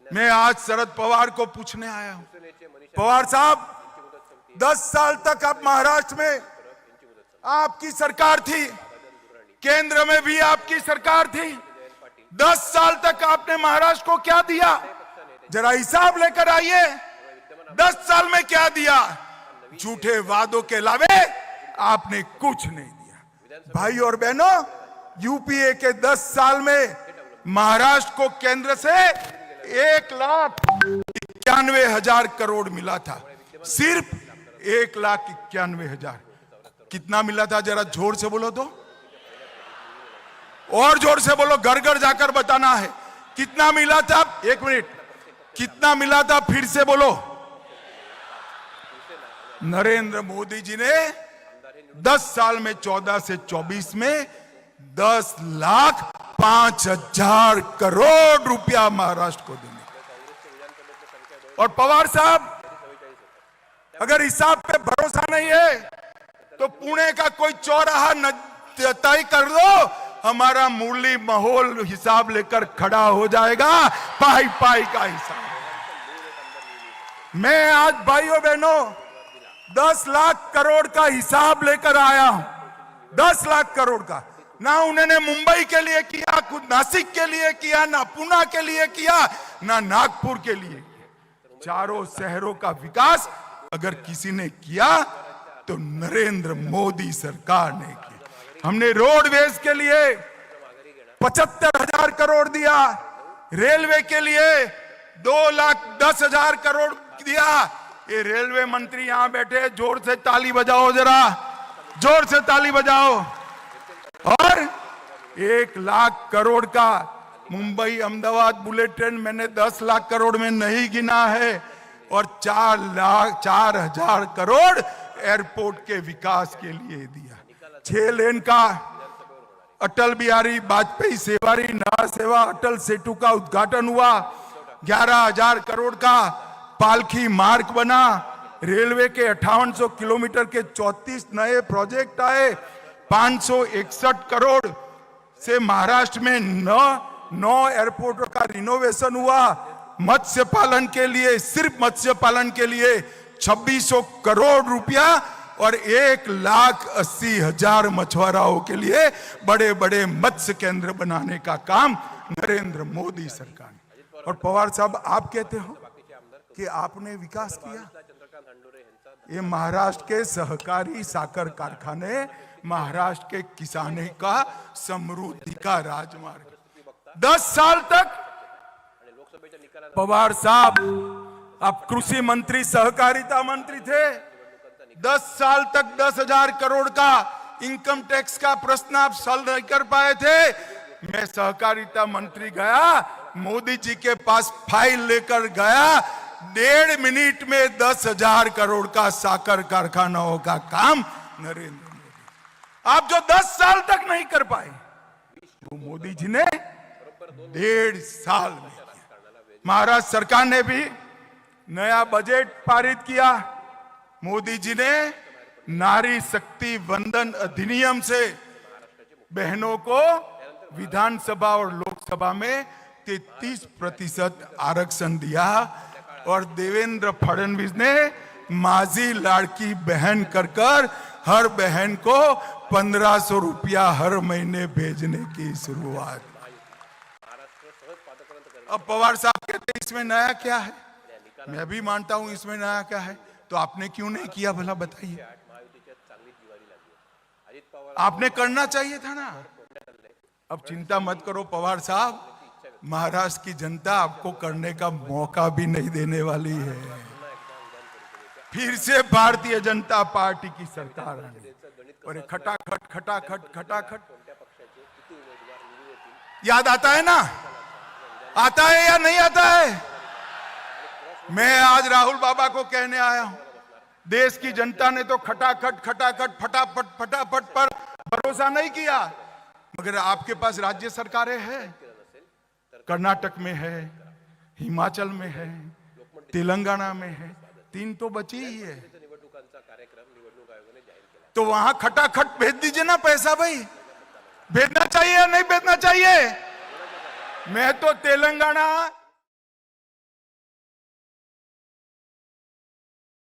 मैं आज शरद पवार को पूछने आया हूं। पवार साहब, 10 साल तक आप महाराष्ट्र में आपकी सरकार थी, केंद्र में भी आपकी सरकार थी। 10 साल तक आपने महाराष्ट्र को क्या दिया, जरा हिसाब लेकर आइए। 10 साल में क्या दिया? झूठे वादों के अलावे आपने कुछ नहीं दिया। भाई और बहनों, यूपीए के 10 साल में महाराष्ट्र को केंद्र से 1,91,000 करोड़ मिला था। सिर्फ 1,91,000। कितना मिला था जरा जोर से बोलो तो, और जोर से बोलो, घर घर जाकर बताना है कितना मिला था। 1 मिनट, कितना मिला था फिर से बोलो। नरेंद्र मोदी जी ने 10 साल में 14 से 24 में 10,05,000 करोड़ रुपया महाराष्ट्र को देने। और पवार साहब, अगर हिसाब पे भरोसा नहीं है तो पुणे का कोई चौराहा तय कर दो, हमारा मुरली माहौल हिसाब लेकर खड़ा हो जाएगा, पाई पाई का हिसाब। मैं आज भाइयों बहनों 10 लाख करोड़ का हिसाब लेकर आया हूं। 10 लाख करोड़ का। ना उन्होंने मुंबई के लिए किया, खुद नासिक के लिए किया, ना पुणे के लिए किया, ना नागपुर के लिए किया। चारों शहरों का विकास अगर किसी ने किया तो नरेंद्र मोदी सरकार ने किया। हमने रोडवेज के लिए 75,000 करोड़ दिया, रेलवे के लिए 2,10,000 करोड़ दिया। ये रेलवे मंत्री यहां बैठे, जोर से ताली बजाओ, जरा जोर से ताली बजाओ। और 1,00,000 करोड़ का मुंबई अहमदाबाद बुलेट ट्रेन मैंने 10 लाख करोड़ में नहीं गिना है। और 4,04,000 करोड़ एयरपोर्ट के विकास के लिए दिया। 6 लेन का अटल बिहारी वाजपेयी सेवारी नया सेवा अटल सेतु का उद्घाटन हुआ। 11,000 करोड़ का पालखी मार्ग बना। रेलवे के 5800 किलोमीटर के 34 नए प्रोजेक्ट आए। 561 करोड़ से महाराष्ट्र में 9 एयरपोर्टों का रिनोवेशन हुआ। मत्स्य पालन के लिए, सिर्फ मत्स्य पालन के लिए 2600 करोड़ रुपया और 1,80,000 मछुआरों के लिए बड़े बड़े मत्स्य केंद्र बनाने का काम नरेंद्र मोदी सरकार ने। और पवार साहब, आप कहते हो कि आपने विकास किया। ये महाराष्ट्र के सहकारी साकर कारखाने, महाराष्ट्र के किसानों का समृद्धि का राजमार्ग। 10 साल तक पवार साहब आप कृषि मंत्री, सहकारिता मंत्री थे। 10 साल तक 10,000 करोड़ का इनकम टैक्स का प्रश्न आप सॉल्व नहीं कर पाए थे। मैं सहकारिता मंत्री गया, मोदी जी के पास फाइल लेकर गया। 1.5 मिनट में 10,000 करोड़ का साकर कारखानाओं का काम नरेंद्र मोदी। आप जो 10 साल तक नहीं कर पाए, वो मोदी जी ने 1.5 साल में किया। महाराष्ट्र सरकार ने भी नया बजट पारित किया। मोदी जी ने नारी शक्ति वंदन अधिनियम से बहनों को विधानसभा और लोकसभा में 33% आरक्षण दिया। और देवेंद्र फडणवीस ने माझी लाड़की बहन कर हर बहन को 1,500 रुपया हर महीने भेजने की शुरुआत। अब पवार साहब कहते हैं इसमें नया क्या है? मैं भी मानता हूं इसमें नया क्या है, तो आपने क्यों नहीं किया भला बताइए? आपने करना चाहिए था ना। अब चिंता मत करो पवार साहब, महाराष्ट्र की जनता आपको करने का मौका भी नहीं देने वाली है। फिर से भारतीय जनता पार्टी की सरकार आने और खटाखट खटाखट खटाखट याद आता है ना? आता है या नहीं आता है? मैं आज राहुल बाबा को कहने आया हूं, देश की जनता ने तो खटाखट खटाखट फटाफट फटाफट पर भरोसा नहीं किया, मगर आपके पास राज्य सरकारें हैं। कर्नाटक में है, हिमाचल में है, तेलंगाना में है, 3 तो बची ही है। तो वहां खटाखट भेज दीजिए ना पैसा। भाई भेजना चाहिए या नहीं भेजना चाहिए? मैं तो तेलंगाना